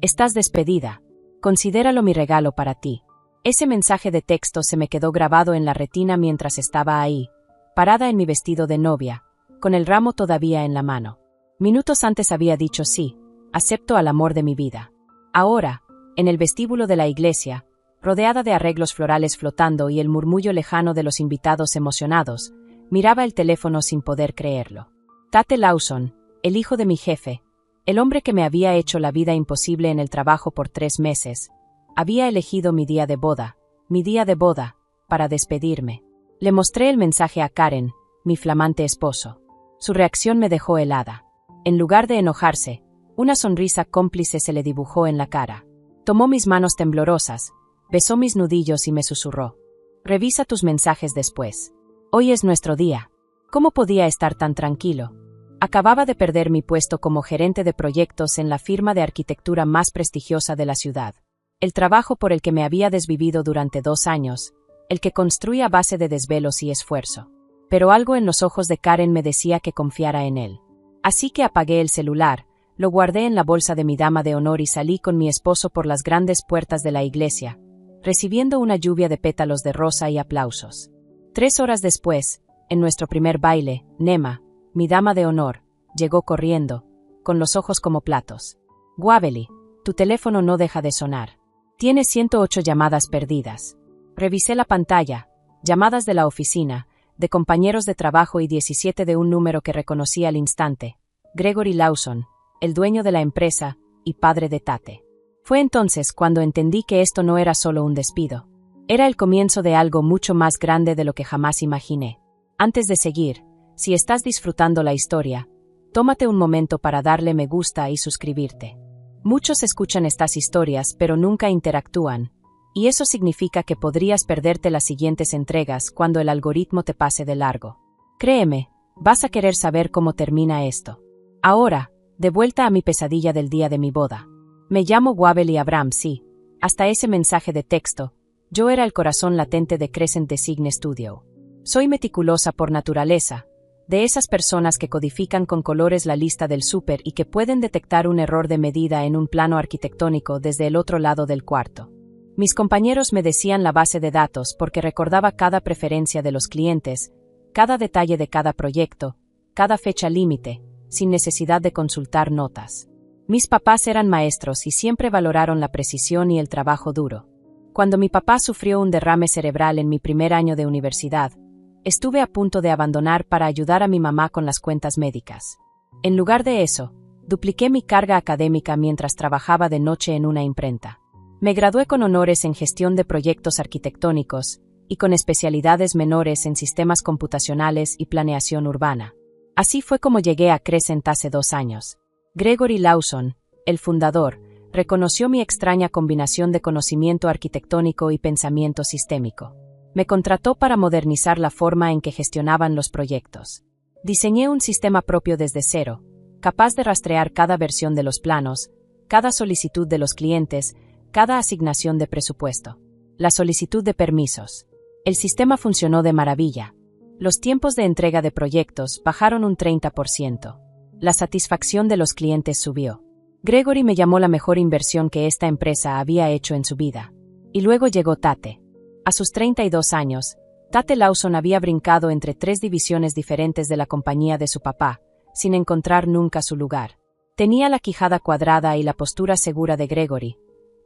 Estás despedida. Considéralo mi regalo para ti. Ese mensaje de texto se me quedó grabado en la retina mientras estaba ahí, parada en mi vestido de novia, con el ramo todavía en la mano. Minutos antes había dicho sí, acepto al amor de mi vida. Ahora, en el vestíbulo de la iglesia, rodeada de arreglos florales flotando y el murmullo lejano de los invitados emocionados, miraba el teléfono sin poder creerlo. Tate Lawson, el hijo de mi jefe, el hombre que me había hecho la vida imposible en el trabajo por 3 meses, había elegido mi día de boda, para despedirme. Le mostré el mensaje a Karen, mi flamante esposo. Su reacción me dejó helada. En lugar de enojarse, una sonrisa cómplice se le dibujó en la cara. Tomó mis manos temblorosas, besó mis nudillos y me susurró: «Revisa tus mensajes después. Hoy es nuestro día». ¿Cómo podía estar tan tranquilo? Acababa de perder mi puesto como gerente de proyectos en la firma de arquitectura más prestigiosa de la ciudad. El trabajo por el que me había desvivido durante 2 años, el que construí a base de desvelos y esfuerzo. Pero algo en los ojos de Karen me decía que confiara en él. Así que apagué el celular, lo guardé en la bolsa de mi dama de honor y salí con mi esposo por las grandes puertas de la iglesia, recibiendo una lluvia de pétalos de rosa y aplausos. 3 horas después, en nuestro primer baile, Nema, mi dama de honor, llegó corriendo, con los ojos como platos. «Waverly, tu teléfono no deja de sonar. Tienes 108 llamadas perdidas». Revisé la pantalla, llamadas de la oficina, de compañeros de trabajo y 17 de un número que reconocí al instante: Gregory Lawson, el dueño de la empresa y padre de Tate. Fue entonces cuando entendí que esto no era solo un despido. Era el comienzo de algo mucho más grande de lo que jamás imaginé. Antes de seguir, si estás disfrutando la historia, tómate un momento para darle me gusta y suscribirte. Muchos escuchan estas historias pero nunca interactúan, y eso significa que podrías perderte las siguientes entregas cuando el algoritmo te pase de largo. Créeme, vas a querer saber cómo termina esto. Ahora, de vuelta a mi pesadilla del día de mi boda. Me llamo Waverly Abram, sí. Hasta ese mensaje de texto, yo era el corazón latente de Crescent Design Studio. Soy meticulosa por naturaleza, de esas personas que codifican con colores la lista del súper y que pueden detectar un error de medida en un plano arquitectónico desde el otro lado del cuarto. Mis compañeros me decían la base de datos porque recordaba cada preferencia de los clientes, cada detalle de cada proyecto, cada fecha límite, sin necesidad de consultar notas. Mis papás eran maestros y siempre valoraron la precisión y el trabajo duro. Cuando mi papá sufrió un derrame cerebral en mi primer año de universidad, estuve a punto de abandonar para ayudar a mi mamá con las cuentas médicas. En lugar de eso, dupliqué mi carga académica mientras trabajaba de noche en una imprenta. Me gradué con honores en gestión de proyectos arquitectónicos y con especialidades menores en sistemas computacionales y planeación urbana. Así fue como llegué a Crescent hace 2 años. Gregory Lawson, el fundador, reconoció mi extraña combinación de conocimiento arquitectónico y pensamiento sistémico. Me contrató para modernizar la forma en que gestionaban los proyectos. Diseñé un sistema propio desde cero, capaz de rastrear cada versión de los planos, cada solicitud de los clientes, cada asignación de presupuesto. La solicitud de permisos. El sistema funcionó de maravilla. Los tiempos de entrega de proyectos bajaron un 30%. La satisfacción de los clientes subió. Gregory me llamó la mejor inversión que esta empresa había hecho en su vida. Y luego llegó Tate. A sus 32 años, Tate Lawson había brincado entre 3 divisiones diferentes de la compañía de su papá, sin encontrar nunca su lugar. Tenía la quijada cuadrada y la postura segura de Gregory,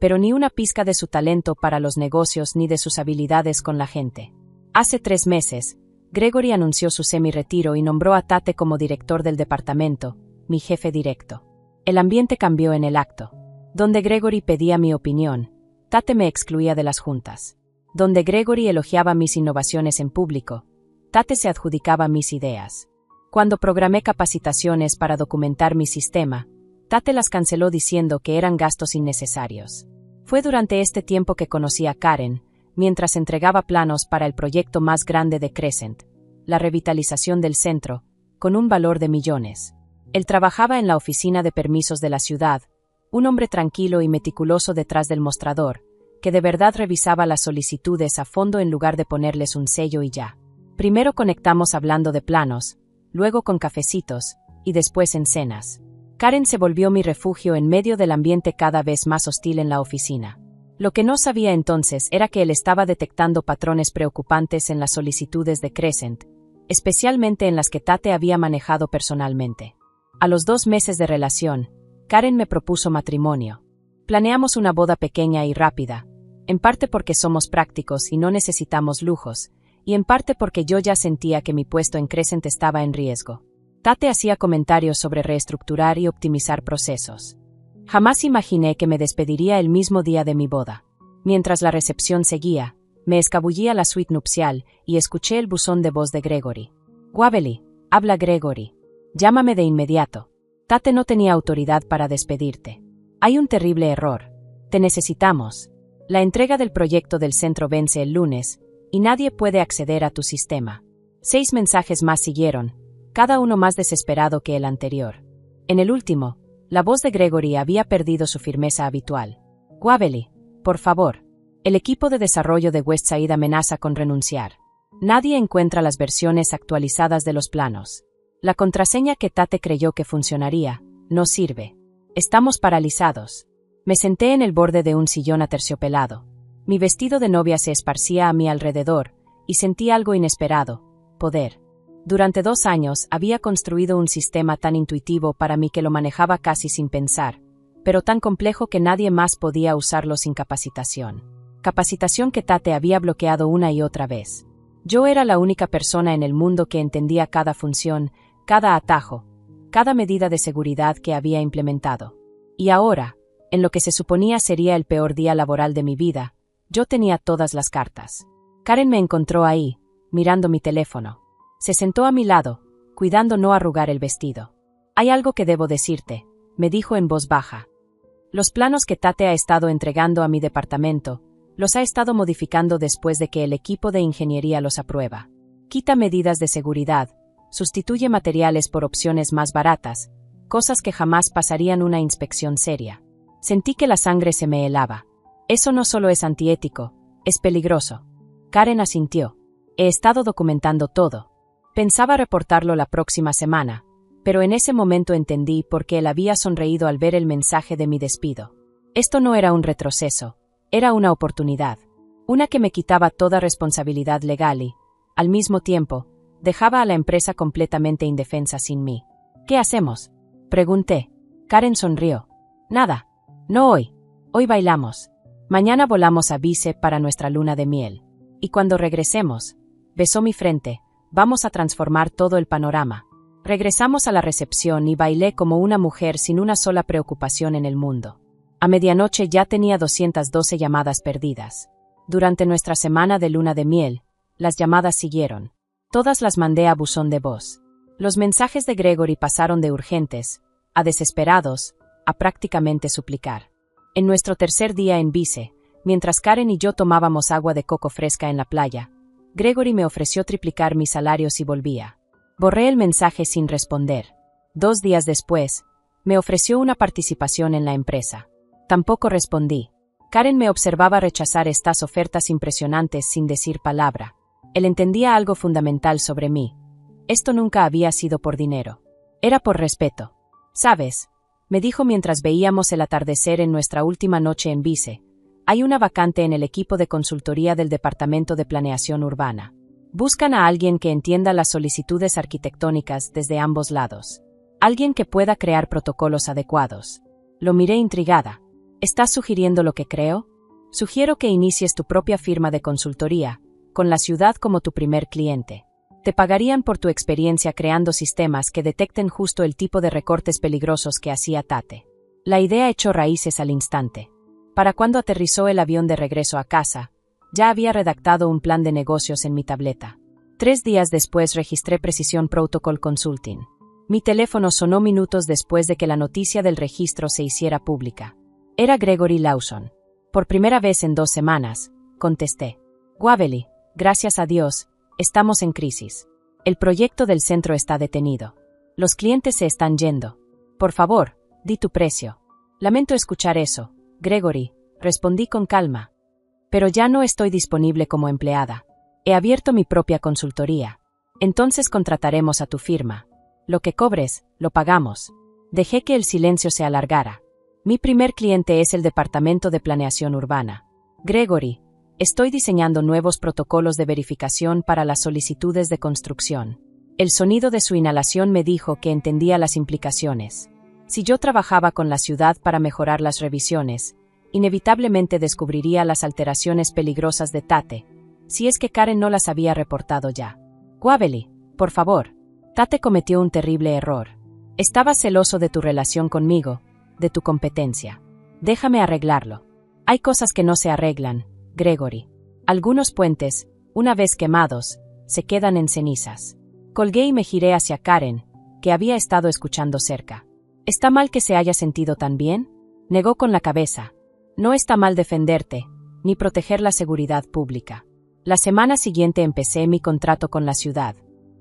pero ni una pizca de su talento para los negocios ni de sus habilidades con la gente. Hace 3 meses, Gregory anunció su semi-retiro y nombró a Tate como director del departamento, mi jefe directo. El ambiente cambió en el acto. Donde Gregory pedía mi opinión, Tate me excluía de las juntas. Donde Gregory elogiaba mis innovaciones en público, Tate se adjudicaba mis ideas. Cuando programé capacitaciones para documentar mi sistema, Tate las canceló diciendo que eran gastos innecesarios. Fue durante este tiempo que conocí a Karen, mientras entregaba planos para el proyecto más grande de Crescent, la revitalización del centro, con un valor de millones. Él trabajaba en la oficina de permisos de la ciudad, un hombre tranquilo y meticuloso detrás del mostrador, que de verdad revisaba las solicitudes a fondo en lugar de ponerles un sello y ya. Primero conectamos hablando de planos, luego con cafecitos, y después en cenas. Karen se volvió mi refugio en medio del ambiente cada vez más hostil en la oficina. Lo que no sabía entonces era que él estaba detectando patrones preocupantes en las solicitudes de Crescent, especialmente en las que Tate había manejado personalmente. A los 2 meses de relación, Karen me propuso matrimonio. Planeamos una boda pequeña y rápida, en parte porque somos prácticos y no necesitamos lujos, y en parte porque yo ya sentía que mi puesto en Crescent estaba en riesgo. Tate hacía comentarios sobre reestructurar y optimizar procesos. Jamás imaginé que me despediría el mismo día de mi boda. Mientras la recepción seguía, me escabullí a la suite nupcial y escuché el buzón de voz de Gregory. «Waverly, habla Gregory. Llámame de inmediato. Tate no tenía autoridad para despedirte. Hay un terrible error. Te necesitamos. La entrega del proyecto del centro vence el lunes, y nadie puede acceder a tu sistema». 6 mensajes más siguieron, cada uno más desesperado que el anterior. En el último, la voz de Gregory había perdido su firmeza habitual. «Waverly, por favor. El equipo de desarrollo de Westside amenaza con renunciar. Nadie encuentra las versiones actualizadas de los planos. La contraseña que Tate creyó que funcionaría no sirve. Estamos paralizados». Me senté en el borde de un sillón aterciopelado. Mi vestido de novia se esparcía a mi alrededor, y sentí algo inesperado: poder. Durante 2 años había construido un sistema tan intuitivo para mí que lo manejaba casi sin pensar, pero tan complejo que nadie más podía usarlo sin capacitación. Capacitación que Tate había bloqueado una y otra vez. Yo era la única persona en el mundo que entendía cada función, cada atajo, cada medida de seguridad que había implementado. Y ahora, en lo que se suponía sería el peor día laboral de mi vida, yo tenía todas las cartas. Karen me encontró ahí, mirando mi teléfono. Se sentó a mi lado, cuidando no arrugar el vestido. «Hay algo que debo decirte», me dijo en voz baja. «Los planos que Tate ha estado entregando a mi departamento, los ha estado modificando después de que el equipo de ingeniería los aprueba. Quita medidas de seguridad, sustituye materiales por opciones más baratas, cosas que jamás pasarían una inspección seria». Sentí que la sangre se me helaba. «Eso no solo es antiético, es peligroso». Karen asintió. «He estado documentando todo. Pensaba reportarlo la próxima semana, pero en ese momento entendí por qué él había sonreído al ver el mensaje de mi despido. Esto no era un retroceso, era una oportunidad. Una que me quitaba toda responsabilidad legal y, al mismo tiempo, dejaba a la empresa completamente indefensa sin mí». «¿Qué hacemos?», pregunté. Karen sonrió. «Nada. No hoy. Hoy bailamos. Mañana volamos a Vice para nuestra luna de miel. Y cuando regresemos», besó mi frente, «vamos a transformar todo el panorama». Regresamos a la recepción y bailé como una mujer sin una sola preocupación en el mundo. A medianoche ya tenía 212 llamadas perdidas. Durante nuestra semana de luna de miel, las llamadas siguieron. Todas las mandé a buzón de voz. Los mensajes de Gregory pasaron de urgentes a desesperados, a prácticamente suplicar. En nuestro tercer día en Vice, mientras Karen y yo tomábamos agua de coco fresca en la playa, Gregory me ofreció triplicar mi salario si volvía. Borré el mensaje sin responder. 2 días después, me ofreció una participación en la empresa. Tampoco respondí. Karen me observaba rechazar estas ofertas impresionantes sin decir palabra. Él entendía algo fundamental sobre mí. Esto nunca había sido por dinero. Era por respeto. «¿Sabes?», me dijo mientras veíamos el atardecer en nuestra última noche en Vice, «hay una vacante en el equipo de consultoría del Departamento de Planeación Urbana. Buscan a alguien que entienda las solicitudes arquitectónicas desde ambos lados. Alguien que pueda crear protocolos adecuados». Lo miré intrigada. «¿Estás sugiriendo lo que creo? Sugiero que inicies tu propia firma de consultoría, con la ciudad como tu primer cliente. Te pagarían por tu experiencia creando sistemas que detecten justo el tipo de recortes peligrosos que hacía Tate». La idea echó raíces al instante. Para cuando aterrizó el avión de regreso a casa, ya había redactado un plan de negocios en mi tableta. 3 días después registré Precision Protocol Consulting. Mi teléfono sonó minutos después de que la noticia del registro se hiciera pública. Era Gregory Lawson. «Por primera vez en 2 semanas», contesté. «Waverly, gracias a Dios, estamos en crisis. El proyecto del centro está detenido. Los clientes se están yendo. Por favor, di tu precio». «Lamento escuchar eso, Gregory», respondí con calma. «Pero ya no estoy disponible como empleada. He abierto mi propia consultoría. Entonces contrataremos a tu firma. Lo que cobres, lo pagamos». Dejé que el silencio se alargara. Mi primer cliente es el Departamento de Planeación Urbana. Gregory, estoy diseñando nuevos protocolos de verificación para las solicitudes de construcción. El sonido de su inhalación me dijo que entendía las implicaciones. Si yo trabajaba con la ciudad para mejorar las revisiones, inevitablemente descubriría las alteraciones peligrosas de Tate, si es que Karen no las había reportado ya. Waverly, por favor. Tate cometió un terrible error. Estaba celoso de tu relación conmigo, de tu competencia. Déjame arreglarlo. Hay cosas que no se arreglan, Gregory. Algunos puentes, una vez quemados, se quedan en cenizas. Colgué y me giré hacia Karen, que había estado escuchando cerca. ¿Está mal que se haya sentido tan bien? Negó con la cabeza. No está mal defenderte, ni proteger la seguridad pública. La semana siguiente empecé mi contrato con la ciudad.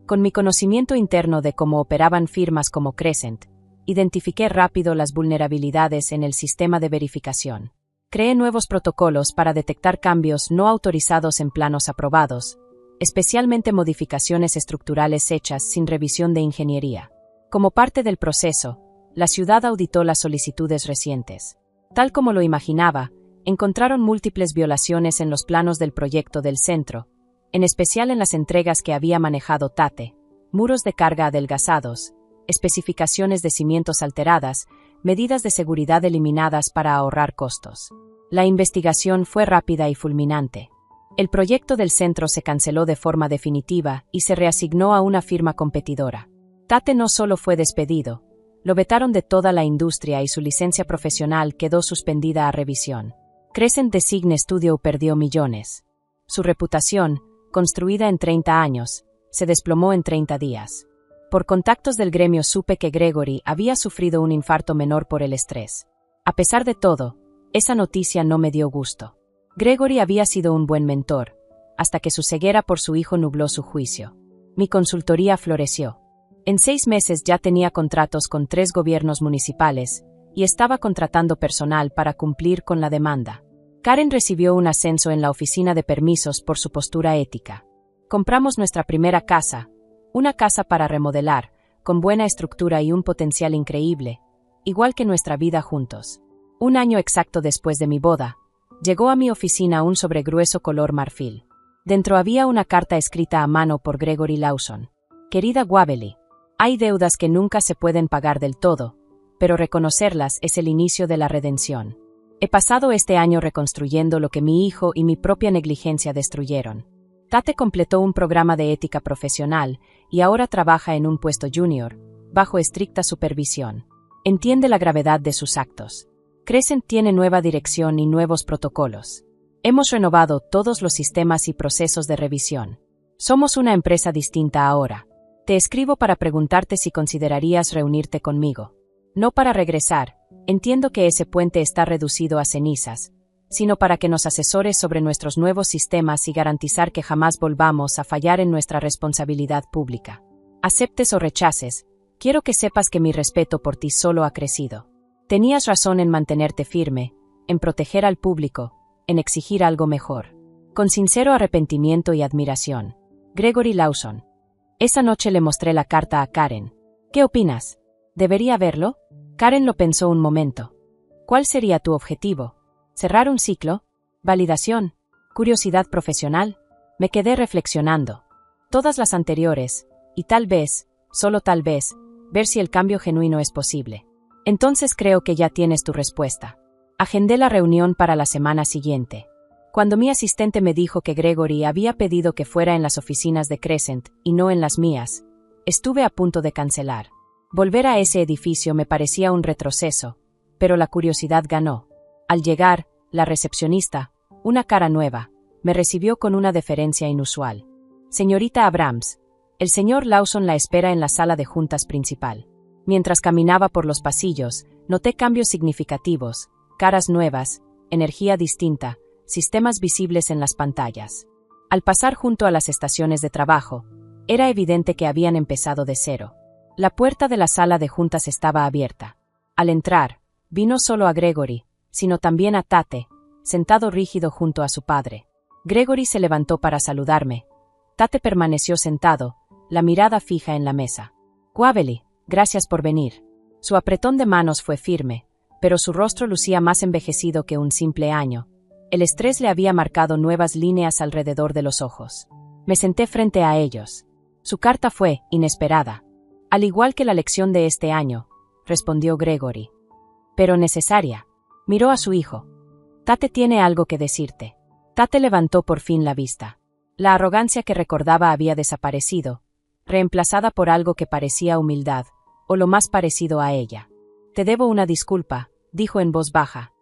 Con mi conocimiento interno de cómo operaban firmas como Crescent, identifiqué rápido las vulnerabilidades en el sistema de verificación. Creé nuevos protocolos para detectar cambios no autorizados en planos aprobados, especialmente modificaciones estructurales hechas sin revisión de ingeniería. Como parte del proceso, la ciudad auditó las solicitudes recientes. Tal como lo imaginaba, encontraron múltiples violaciones en los planos del proyecto del centro, en especial en las entregas que había manejado Tate, muros de carga adelgazados, especificaciones de cimientos alteradas, medidas de seguridad eliminadas para ahorrar costos. La investigación fue rápida y fulminante. El proyecto del centro se canceló de forma definitiva y se reasignó a una firma competidora. Tate no solo fue despedido, lo vetaron de toda la industria y su licencia profesional quedó suspendida a revisión. Crescent Design Studio perdió millones. Su reputación, construida en 30 años, se desplomó en 30 días. Por contactos del gremio supe que Gregory había sufrido un infarto menor por el estrés. A pesar de todo, esa noticia no me dio gusto. Gregory había sido un buen mentor, hasta que su ceguera por su hijo nubló su juicio. Mi consultoría floreció. En 6 meses ya tenía contratos con 3 gobiernos municipales y estaba contratando personal para cumplir con la demanda. Karen recibió un ascenso en la oficina de permisos por su postura ética. Compramos nuestra primera casa, una casa para remodelar, con buena estructura y un potencial increíble, igual que nuestra vida juntos. 1 año exacto después de mi boda, llegó a mi oficina un sobregrueso color marfil. Dentro había una carta escrita a mano por Gregory Lawson. Querida Waverly, hay deudas que nunca se pueden pagar del todo, pero reconocerlas es el inicio de la redención. He pasado este año reconstruyendo lo que mi hijo y mi propia negligencia destruyeron. Tate completó un programa de ética profesional y ahora trabaja en un puesto junior, bajo estricta supervisión. Entiende la gravedad de sus actos. Crescent tiene nueva dirección y nuevos protocolos. Hemos renovado todos los sistemas y procesos de revisión. Somos una empresa distinta ahora. Te escribo para preguntarte si considerarías reunirte conmigo. No para regresar, entiendo que ese puente está reducido a cenizas, sino para que nos asesores sobre nuestros nuevos sistemas y garantizar que jamás volvamos a fallar en nuestra responsabilidad pública. Aceptes o rechaces, quiero que sepas que mi respeto por ti solo ha crecido. Tenías razón en mantenerte firme, en proteger al público, en exigir algo mejor. Con sincero arrepentimiento y admiración. Gregory Lawson. Esa noche le mostré la carta a Karen. ¿Qué opinas? ¿Debería verlo? Karen lo pensó un momento. ¿Cuál sería tu objetivo? ¿Cerrar un ciclo? ¿Validación? ¿Curiosidad profesional? Me quedé reflexionando. Todas las anteriores, y tal vez, solo tal vez, ver si el cambio genuino es posible. Entonces creo que ya tienes tu respuesta. Agendé la reunión para la semana siguiente. Cuando mi asistente me dijo que Gregory había pedido que fuera en las oficinas de Crescent y no en las mías, estuve a punto de cancelar. Volver a ese edificio me parecía un retroceso, pero la curiosidad ganó. Al llegar, la recepcionista, una cara nueva, me recibió con una deferencia inusual. Señorita Abrams, el señor Lawson la espera en la sala de juntas principal. Mientras caminaba por los pasillos, noté cambios significativos, caras nuevas, energía distinta, sistemas visibles en las pantallas. Al pasar junto a las estaciones de trabajo, era evidente que habían empezado de cero. La puerta de la sala de juntas estaba abierta. Al entrar, vi no solo a Gregory, sino también a Tate, sentado rígido junto a su padre. Gregory se levantó para saludarme. Tate permaneció sentado, la mirada fija en la mesa. Waverly, gracias por venir. Su apretón de manos fue firme, pero su rostro lucía más envejecido que un simple año. El estrés le había marcado nuevas líneas alrededor de los ojos. Me senté frente a ellos. Su carta fue inesperada. Al igual que la lección de este año, respondió Gregory. Pero necesaria. Miró a su hijo. Tate tiene algo que decirte. Tate levantó por fin la vista. La arrogancia que recordaba había desaparecido, reemplazada por algo que parecía humildad, o lo más parecido a ella. Te debo una disculpa, dijo en voz baja.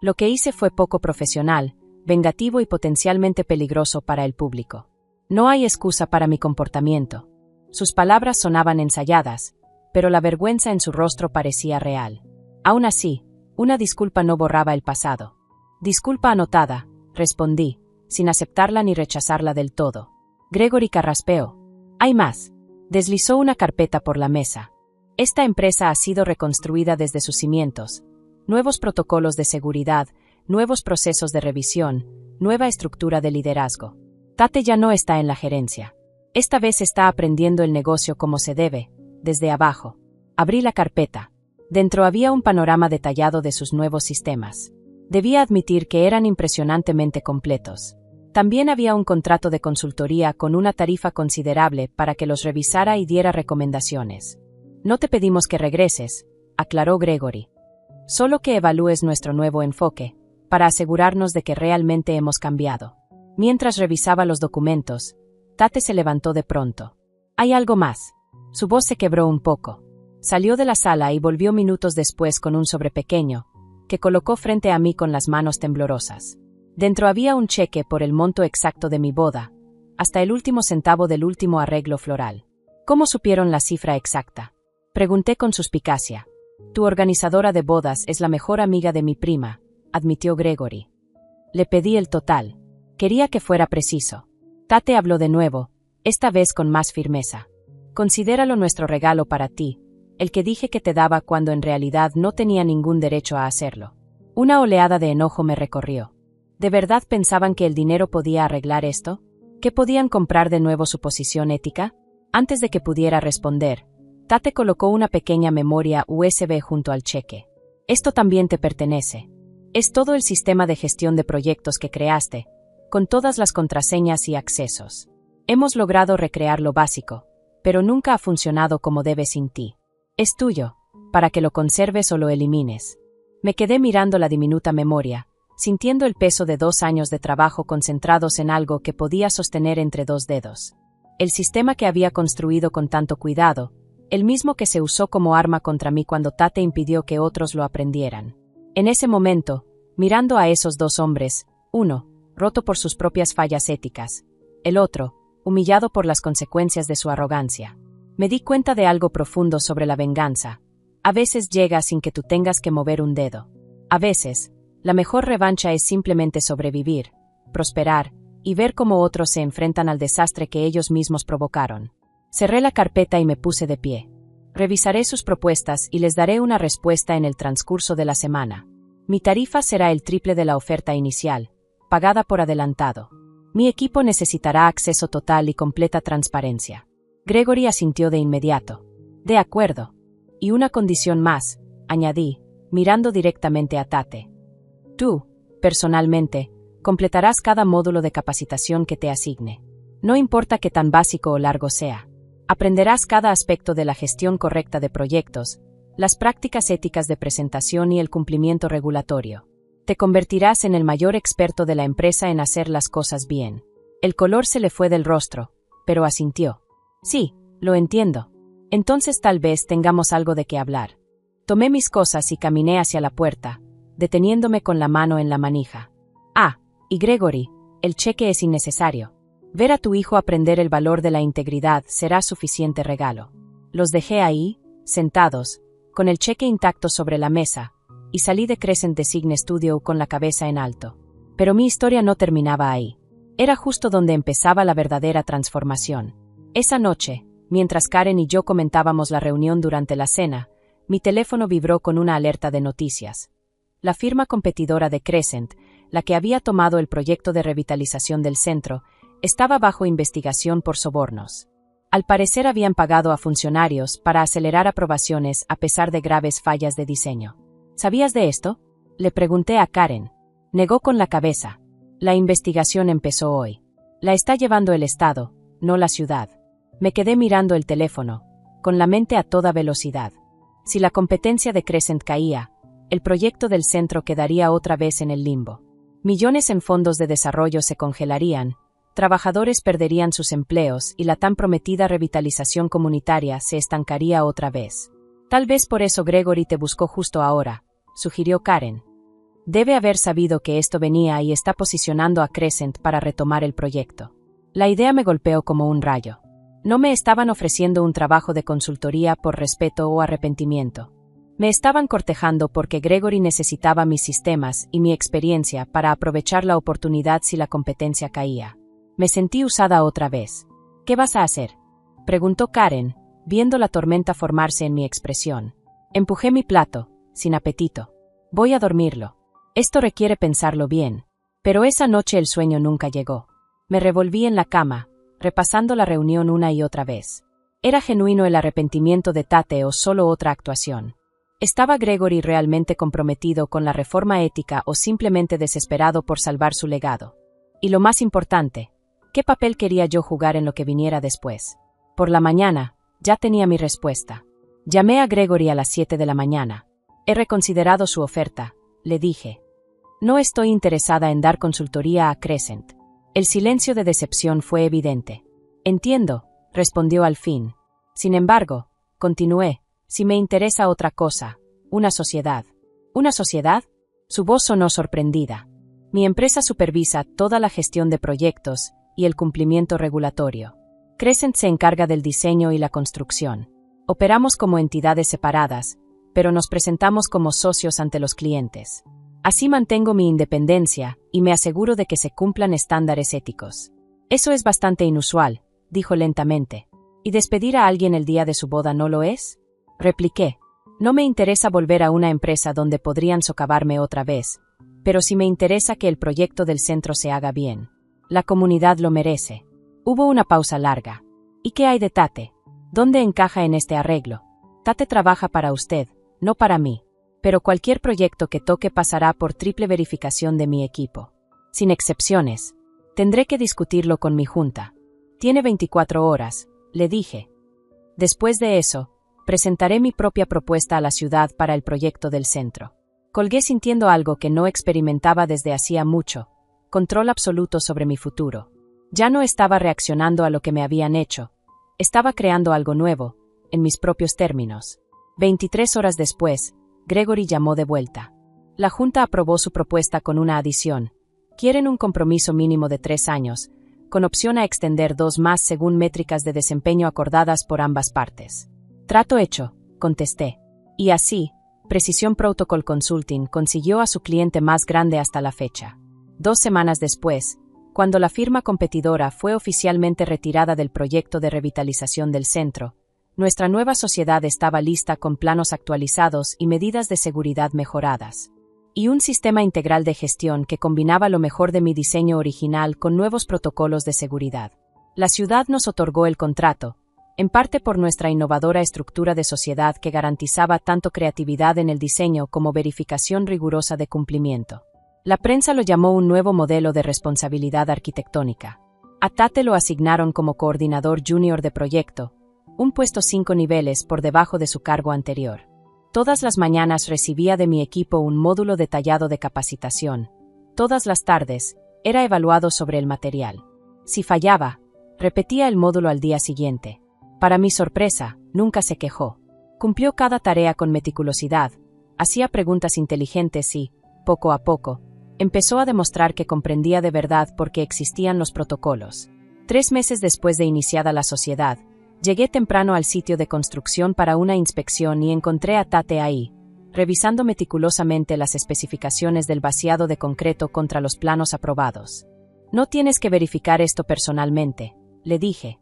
Lo que hice fue poco profesional, vengativo y potencialmente peligroso para el público. No hay excusa para mi comportamiento. Sus palabras sonaban ensayadas, pero la vergüenza en su rostro parecía real. Aún así, una disculpa no borraba el pasado. Disculpa anotada, respondí, sin aceptarla ni rechazarla del todo. Gregory carraspeó. Hay más. Deslizó una carpeta por la mesa. Esta empresa ha sido reconstruida desde sus cimientos. Nuevos protocolos de seguridad, nuevos procesos de revisión, nueva estructura de liderazgo. Tate ya no está en la gerencia. Esta vez está aprendiendo el negocio como se debe, desde abajo. Abrí la carpeta. Dentro había un panorama detallado de sus nuevos sistemas. Debía admitir que eran impresionantemente completos. También había un contrato de consultoría con una tarifa considerable para que los revisara y diera recomendaciones. No te pedimos que regreses, aclaró Gregory. Solo que evalúes nuestro nuevo enfoque, para asegurarnos de que realmente hemos cambiado. Mientras revisaba los documentos, Tate se levantó de pronto. Hay algo más. Su voz se quebró un poco. Salió de la sala y volvió minutos después con un sobre pequeño, que colocó frente a mí con las manos temblorosas. Dentro había un cheque por el monto exacto de mi boda, hasta el último centavo del último arreglo floral. ¿Cómo supieron la cifra exacta? Pregunté con suspicacia. Tu organizadora de bodas es la mejor amiga de mi prima, admitió Gregory. Le pedí el total. Quería que fuera preciso. Tate habló de nuevo, esta vez con más firmeza. Considéralo nuestro regalo para ti, el que dije que te daba cuando en realidad no tenía ningún derecho a hacerlo. Una oleada de enojo me recorrió. ¿De verdad pensaban que el dinero podía arreglar esto? ¿Qué podían comprar de nuevo su posición ética? Antes de que pudiera responder, Tate colocó una pequeña memoria USB junto al cheque. Esto también te pertenece. Es todo el sistema de gestión de proyectos que creaste, con todas las contraseñas y accesos. Hemos logrado recrear lo básico, pero nunca ha funcionado como debe sin ti. Es tuyo, para que lo conserves o lo elimines. Me quedé mirando la diminuta memoria, sintiendo el peso de 2 años de trabajo concentrados en algo que podía sostener entre 2 dedos. El sistema que había construido con tanto cuidado, el mismo que se usó como arma contra mí cuando Tate impidió que otros lo aprendieran. En ese momento, mirando a esos 2 hombres, uno, roto por sus propias fallas éticas, el otro, humillado por las consecuencias de su arrogancia, me di cuenta de algo profundo sobre la venganza. A veces llega sin que tú tengas que mover un dedo. A veces, la mejor revancha es simplemente sobrevivir, prosperar, y ver cómo otros se enfrentan al desastre que ellos mismos provocaron. Cerré la carpeta y me puse de pie. Revisaré sus propuestas y les daré una respuesta en el transcurso de la semana. Mi tarifa será el triple de la oferta inicial, pagada por adelantado. Mi equipo necesitará acceso total y completa transparencia. Gregory asintió de inmediato. De acuerdo. Y una condición más, añadí, mirando directamente a Tate. Tú, personalmente, completarás cada módulo de capacitación que te asigne. No importa qué tan básico o largo sea. Aprenderás cada aspecto de la gestión correcta de proyectos, las prácticas éticas de presentación y el cumplimiento regulatorio. Te convertirás en el mayor experto de la empresa en hacer las cosas bien. El color se le fue del rostro, pero asintió. Sí, lo entiendo. Entonces tal vez tengamos algo de qué hablar. Tomé mis cosas y caminé hacia la puerta, deteniéndome con la mano en la manija. Ah, y Gregory, el cheque es innecesario. Ver a tu hijo aprender el valor de la integridad será suficiente regalo. Los dejé ahí, sentados, con el cheque intacto sobre la mesa, y salí de Crescent Design Studio con la cabeza en alto. Pero mi historia no terminaba ahí. Era justo donde empezaba la verdadera transformación. Esa noche, mientras Karen y yo comentábamos la reunión durante la cena, mi teléfono vibró con una alerta de noticias. La firma competidora de Crescent, la que había tomado el proyecto de revitalización del centro, estaba bajo investigación por sobornos. Al parecer habían pagado a funcionarios para acelerar aprobaciones a pesar de graves fallas de diseño. ¿Sabías de esto? Le pregunté a Karen. Negó con la cabeza. La investigación empezó hoy. La está llevando el Estado, no la ciudad. Me quedé mirando el teléfono, con la mente a toda velocidad. Si la competencia de Crescent caía, el proyecto del centro quedaría otra vez en el limbo. Millones en fondos de desarrollo se congelarían, trabajadores perderían sus empleos y la tan prometida revitalización comunitaria se estancaría otra vez. Tal vez por eso Gregory te buscó justo ahora, sugirió Karen. Debe haber sabido que esto venía y está posicionando a Crescent para retomar el proyecto. La idea me golpeó como un rayo. No me estaban ofreciendo un trabajo de consultoría por respeto o arrepentimiento. Me estaban cortejando porque Gregory necesitaba mis sistemas y mi experiencia para aprovechar la oportunidad si la competencia caía. Me sentí usada otra vez. ¿Qué vas a hacer?, preguntó Karen, viendo la tormenta formarse en mi expresión. Empujé mi plato, sin apetito. Voy a dormirlo. Esto requiere pensarlo bien. Pero esa noche el sueño nunca llegó. Me revolví en la cama, repasando la reunión una y otra vez. ¿Era genuino el arrepentimiento de Tate o solo otra actuación? ¿Estaba Gregory realmente comprometido con la reforma ética o simplemente desesperado por salvar su legado? Y lo más importante, ¿qué papel quería yo jugar en lo que viniera después? Por la mañana, ya tenía mi respuesta. Llamé a Gregory a las 7 de la mañana. He reconsiderado su oferta, le dije. No estoy interesada en dar consultoría a Crescent. El silencio de decepción fue evidente. Entiendo, respondió al fin. Sin embargo, continué, si me interesa otra cosa, una sociedad. ¿Una sociedad? Su voz sonó sorprendida. Mi empresa supervisa toda la gestión de proyectos y el cumplimiento regulatorio. Crescent se encarga del diseño y la construcción. Operamos como entidades separadas, pero nos presentamos como socios ante los clientes. Así mantengo mi independencia y me aseguro de que se cumplan estándares éticos. Eso es bastante inusual, dijo lentamente. ¿Y despedir a alguien el día de su boda no lo es?, repliqué. No me interesa volver a una empresa donde podrían socavarme otra vez, pero sí me interesa que el proyecto del centro se haga bien. La comunidad lo merece. Hubo una pausa larga. ¿Y qué hay de Tate? ¿Dónde encaja en este arreglo? Tate trabaja para usted, no para mí. Pero cualquier proyecto que toque pasará por triple verificación de mi equipo. Sin excepciones. Tendré que discutirlo con mi junta. Tiene 24 horas, le dije. Después de eso, presentaré mi propia propuesta a la ciudad para el proyecto del centro. Colgué sintiendo algo que no experimentaba desde hacía mucho, control absoluto sobre mi futuro. Ya no estaba reaccionando a lo que me habían hecho. Estaba creando algo nuevo, en mis propios términos. 23 horas después, Gregory llamó de vuelta. La junta aprobó su propuesta con una adición. Quieren un compromiso mínimo de 3 años, con opción a extender 2 más según métricas de desempeño acordadas por ambas partes. Trato hecho, contesté. Y así, Precision Protocol Consulting consiguió a su cliente más grande hasta la fecha. 2 semanas después, cuando la firma competidora fue oficialmente retirada del proyecto de revitalización del centro, nuestra nueva sociedad estaba lista con planos actualizados y medidas de seguridad mejoradas. Y un sistema integral de gestión que combinaba lo mejor de mi diseño original con nuevos protocolos de seguridad. La ciudad nos otorgó el contrato, en parte por nuestra innovadora estructura de sociedad que garantizaba tanto creatividad en el diseño como verificación rigurosa de cumplimiento. La prensa lo llamó un nuevo modelo de responsabilidad arquitectónica. A Tate lo asignaron como coordinador junior de proyecto, un puesto 5 niveles por debajo de su cargo anterior. Todas las mañanas recibía de mi equipo un módulo detallado de capacitación. Todas las tardes, era evaluado sobre el material. Si fallaba, repetía el módulo al día siguiente. Para mi sorpresa, nunca se quejó. Cumplió cada tarea con meticulosidad, hacía preguntas inteligentes y, poco a poco, empezó a demostrar que comprendía de verdad por qué existían los protocolos. 3 meses después de iniciada la sociedad, llegué temprano al sitio de construcción para una inspección y encontré a Tate ahí, revisando meticulosamente las especificaciones del vaciado de concreto contra los planos aprobados. No tienes que verificar esto personalmente, le dije.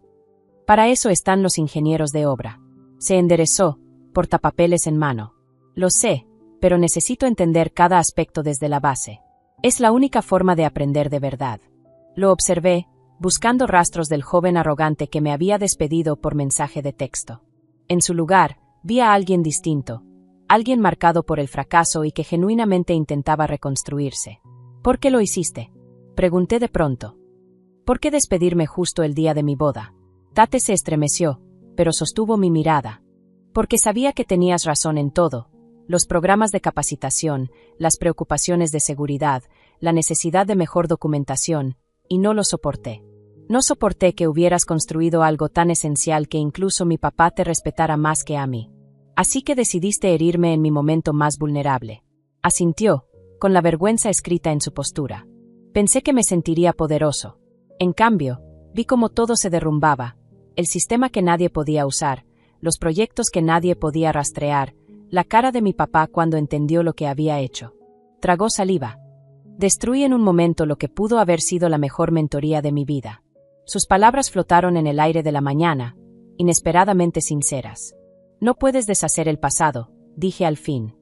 Para eso están los ingenieros de obra. Se enderezó, portapapeles en mano. Lo sé, pero necesito entender cada aspecto desde la base. Es la única forma de aprender de verdad. Lo observé, buscando rastros del joven arrogante que me había despedido por mensaje de texto. En su lugar, vi a alguien distinto, alguien marcado por el fracaso y que genuinamente intentaba reconstruirse. ¿Por qué lo hiciste?, pregunté de pronto. ¿Por qué despedirme justo el día de mi boda? Tate se estremeció, pero sostuvo mi mirada. Porque sabía que tenías razón en todo: los programas de capacitación, las preocupaciones de seguridad, la necesidad de mejor documentación, y no lo soporté. No soporté que hubieras construido algo tan esencial que incluso mi papá te respetara más que a mí. Así que decidiste herirme en mi momento más vulnerable. Asintió, con la vergüenza escrita en su postura. Pensé que me sentiría poderoso. En cambio, vi cómo todo se derrumbaba: el sistema que nadie podía usar, los proyectos que nadie podía rastrear, la cara de mi papá cuando entendió lo que había hecho. Tragó saliva. Destruí en un momento lo que pudo haber sido la mejor mentoría de mi vida. Sus palabras flotaron en el aire de la mañana, inesperadamente sinceras. No puedes deshacer el pasado, dije al fin.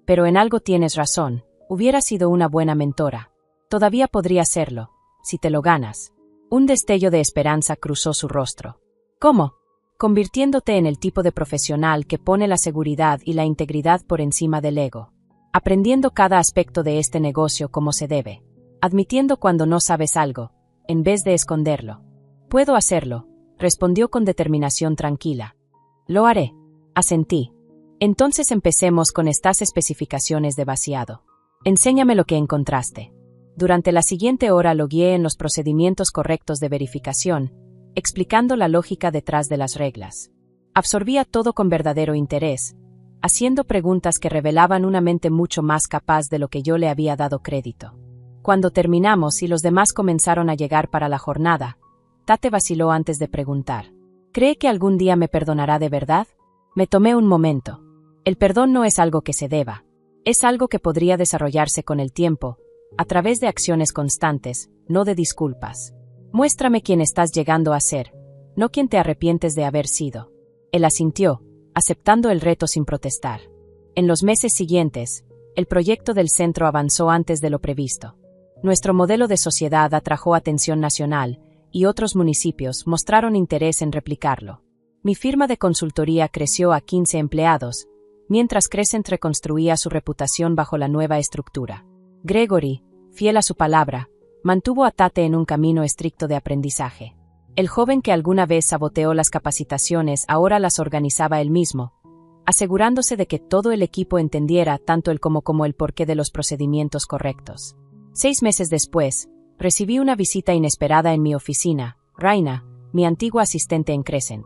Pero en algo tienes razón: hubiera sido una buena mentora. Todavía podría serlo, si te lo ganas. Un destello de esperanza cruzó su rostro. ¿Cómo? Convirtiéndote en el tipo de profesional que pone la seguridad y la integridad por encima del ego. Aprendiendo cada aspecto de este negocio como se debe. Admitiendo cuando no sabes algo, en vez de esconderlo. Puedo hacerlo, respondió con determinación tranquila. Lo haré, asentí. Entonces empecemos con estas especificaciones de vaciado. Enséñame lo que encontraste. Durante la siguiente hora lo guié en los procedimientos correctos de verificación, explicando la lógica detrás de las reglas. Absorbía todo con verdadero interés, haciendo preguntas que revelaban una mente mucho más capaz de lo que yo le había dado crédito. Cuando terminamos y los demás comenzaron a llegar para la jornada, Tate vaciló antes de preguntar: ¿cree que algún día me perdonará de verdad? Me tomé un momento. El perdón no es algo que se deba. Es algo que podría desarrollarse con el tiempo, a través de acciones constantes, no de disculpas. Muéstrame quién estás llegando a ser, no quién te arrepientes de haber sido. Él asintió, aceptando el reto sin protestar. En los meses siguientes, el proyecto del centro avanzó antes de lo previsto. Nuestro modelo de sociedad atrajo atención nacional, y otros municipios mostraron interés en replicarlo. Mi firma de consultoría creció a 15 empleados, mientras Crescent reconstruía su reputación bajo la nueva estructura. Gregory, fiel a su palabra, mantuvo a Tate en un camino estricto de aprendizaje. El joven que alguna vez saboteó las capacitaciones ahora las organizaba él mismo, asegurándose de que todo el equipo entendiera tanto el cómo como el porqué de los procedimientos correctos. 6 meses después, recibí una visita inesperada en mi oficina: Raina, mi antigua asistente en Crescent.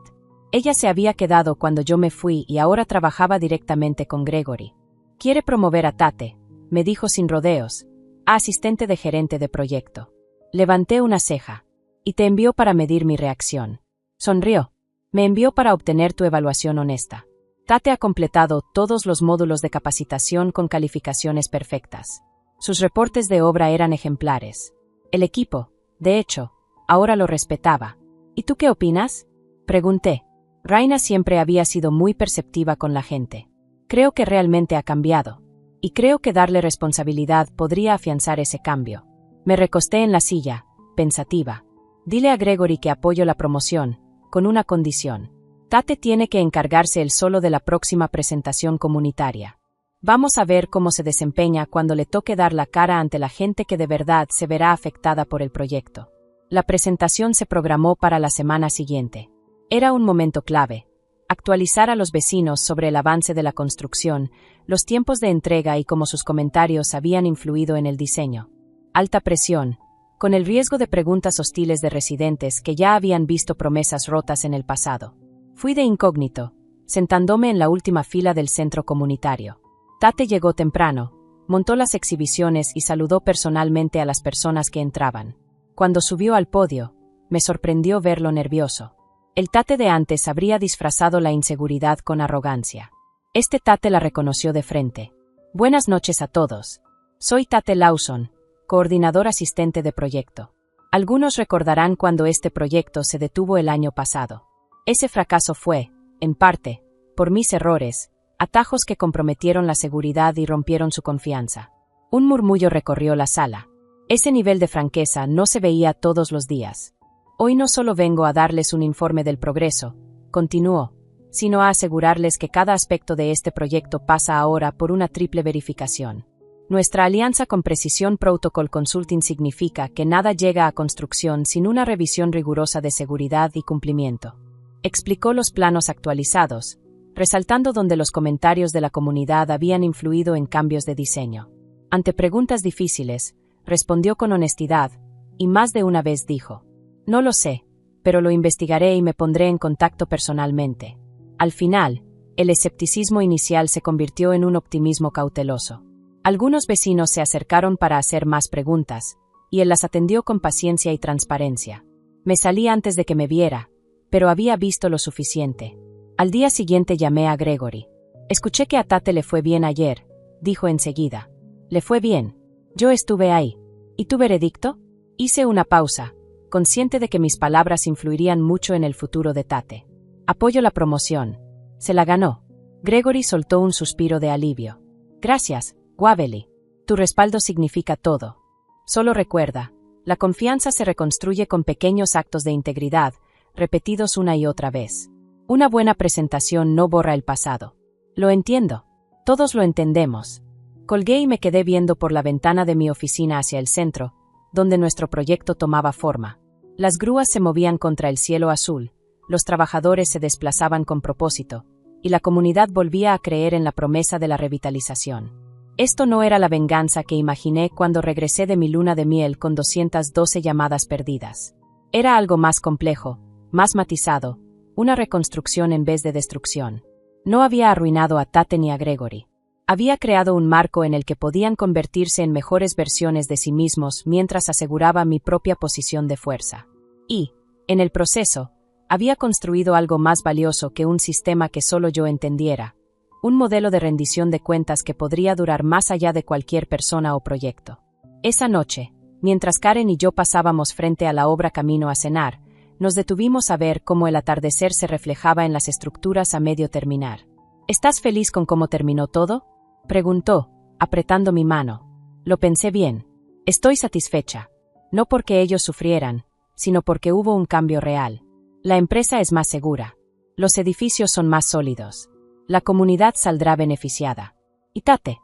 Ella se había quedado cuando yo me fui y ahora trabajaba directamente con Gregory. Quiere promover a Tate, me dijo sin rodeos, a asistente de gerente de proyecto. Levanté una ceja. Y te envió para medir mi reacción. Sonrió. Me envió para obtener tu evaluación honesta. Tate ha completado todos los módulos de capacitación con calificaciones perfectas. Sus reportes de obra eran ejemplares. El equipo, de hecho, ahora lo respetaba. ¿Y tú qué opinas?, pregunté. Raina siempre había sido muy perceptiva con la gente. Creo que realmente ha cambiado. Y creo que darle responsabilidad podría afianzar ese cambio. Me recosté en la silla, pensativa. Dile a Gregory que apoyo la promoción, con una condición. Tate tiene que encargarse él solo de la próxima presentación comunitaria. Vamos a ver cómo se desempeña cuando le toque dar la cara ante la gente que de verdad se verá afectada por el proyecto. La presentación se programó para la semana siguiente. Era un momento clave. Actualizar a los vecinos sobre el avance de la construcción, los tiempos de entrega y cómo sus comentarios habían influido en el diseño. Alta presión, con el riesgo de preguntas hostiles de residentes que ya habían visto promesas rotas en el pasado. Fui de incógnito, sentándome en la última fila del centro comunitario. Tate llegó temprano, montó las exhibiciones y saludó personalmente a las personas que entraban. Cuando subió al podio, me sorprendió verlo nervioso. El Tate de antes habría disfrazado la inseguridad con arrogancia. Este Tate la reconoció de frente. Buenas noches a todos. Soy Tate Lawson, coordinador asistente de proyecto. Algunos recordarán cuando este proyecto se detuvo el año pasado. Ese fracaso fue, en parte, por mis errores, atajos que comprometieron la seguridad y rompieron su confianza. Un murmullo recorrió la sala. Ese nivel de franqueza no se veía todos los días. Hoy no solo vengo a darles un informe del progreso, continuó, sino a asegurarles que cada aspecto de este proyecto pasa ahora por una triple verificación. Nuestra alianza con Precision Protocol Consulting significa que nada llega a construcción sin una revisión rigurosa de seguridad y cumplimiento. Explicó los planos actualizados, resaltando donde los comentarios de la comunidad habían influido en cambios de diseño. Ante preguntas difíciles, respondió con honestidad, y más de una vez dijo: no lo sé, pero lo investigaré y me pondré en contacto personalmente. Al final, el escepticismo inicial se convirtió en un optimismo cauteloso. Algunos vecinos se acercaron para hacer más preguntas, y él las atendió con paciencia y transparencia. Me salí antes de que me viera, pero había visto lo suficiente. Al día siguiente llamé a Gregory. Escuché que a Tate le fue bien ayer, dijo enseguida. Le fue bien. Yo estuve ahí. ¿Y tu veredicto? Hice una pausa, consciente de que mis palabras influirían mucho en el futuro de Tate. Apoyo la promoción. Se la ganó. Gregory soltó un suspiro de alivio. Gracias, Waverly. Tu respaldo significa todo. Solo recuerda, la confianza se reconstruye con pequeños actos de integridad, repetidos una y otra vez. Una buena presentación no borra el pasado. Lo entiendo. Todos lo entendemos. Colgué y me quedé viendo por la ventana de mi oficina hacia el centro, donde nuestro proyecto tomaba forma. Las grúas se movían contra el cielo azul, los trabajadores se desplazaban con propósito, y la comunidad volvía a creer en la promesa de la revitalización. Esto no era la venganza que imaginé cuando regresé de mi luna de miel con 212 llamadas perdidas. Era algo más complejo, más matizado, una reconstrucción en vez de destrucción. No había arruinado a Tate ni a Gregory. Había creado un marco en el que podían convertirse en mejores versiones de sí mismos mientras aseguraba mi propia posición de fuerza. Y, en el proceso, había construido algo más valioso que un sistema que solo yo entendiera, un modelo de rendición de cuentas que podría durar más allá de cualquier persona o proyecto. Esa noche, mientras Karen y yo pasábamos frente a la obra camino a cenar, nos detuvimos a ver cómo el atardecer se reflejaba en las estructuras a medio terminar. ¿Estás feliz con cómo terminó todo?, preguntó, apretando mi mano. Lo pensé bien. Estoy satisfecha. No porque ellos sufrieran, sino porque hubo un cambio real. La empresa es más segura. Los edificios son más sólidos. La comunidad saldrá beneficiada. Y Tate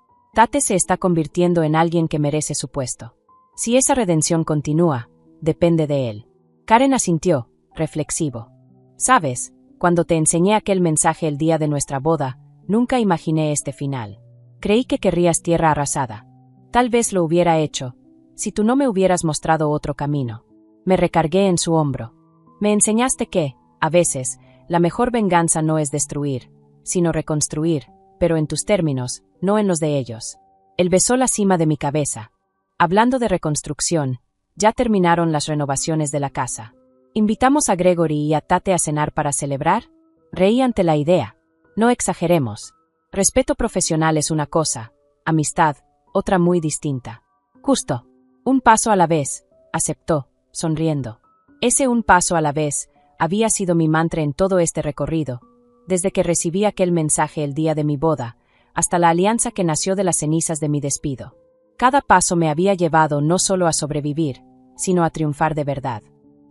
se está convirtiendo en alguien que merece su puesto. Si esa redención continúa, depende de él. Karen asintió, reflexivo. Sabes, cuando te enseñé aquel mensaje el día de nuestra boda, nunca imaginé este final. Creí que querrías tierra arrasada. Tal vez lo hubiera hecho, si tú no me hubieras mostrado otro camino. Me recargué en su hombro. Me enseñaste que, a veces, la mejor venganza no es destruir, sino reconstruir, pero en tus términos, no en los de ellos. Él besó la cima de mi cabeza. Hablando de reconstrucción, ya terminaron las renovaciones de la casa. ¿Invitamos a Gregory y a Tate a cenar para celebrar? Reí ante la idea. No exageremos. Respeto profesional es una cosa, amistad, otra muy distinta. Justo. Un paso a la vez, aceptó, sonriendo. Ese un paso a la vez había sido mi mantra en todo este recorrido, desde que recibí aquel mensaje el día de mi boda, hasta la alianza que nació de las cenizas de mi despido. Cada paso me había llevado no solo a sobrevivir, sino a triunfar de verdad.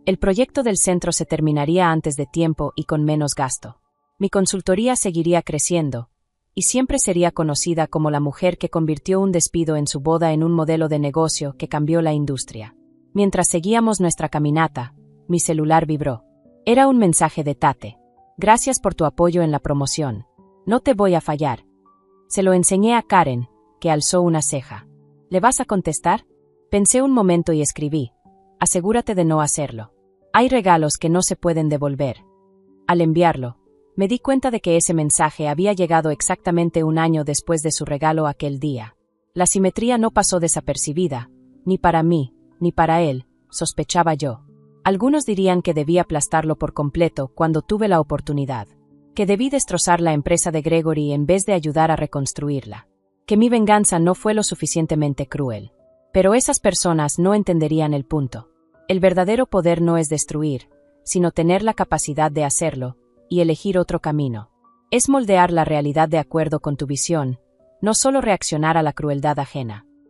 El proyecto del centro se terminaría antes de tiempo y con menos gasto. Mi consultoría seguiría creciendo, y siempre sería conocida como la mujer que convirtió un despido en su boda en un modelo de negocio que cambió la industria. Mientras seguíamos nuestra caminata, mi celular vibró. Era un mensaje de Tate. Gracias por tu apoyo en la promoción. No te voy a fallar. Se lo enseñé a Karen, que alzó una ceja. ¿Le vas a contestar? Pensé un momento y escribí. Asegúrate de no hacerlo. Hay regalos que no se pueden devolver. Al enviarlo, me di cuenta de que ese mensaje había llegado exactamente un año después de su regalo aquel día. La simetría no pasó desapercibida, ni para mí, ni para él, sospechaba yo. Algunos dirían que debí aplastarlo por completo cuando tuve la oportunidad, que debí destrozar la empresa de Gregory en vez de ayudar a reconstruirla, que mi venganza no fue lo suficientemente cruel. Pero esas personas no entenderían el punto. El verdadero poder no es destruir, sino tener la capacidad de hacerlo, y elegir otro camino. Es moldear la realidad de acuerdo con tu visión, no solo reaccionar a la crueldad ajena.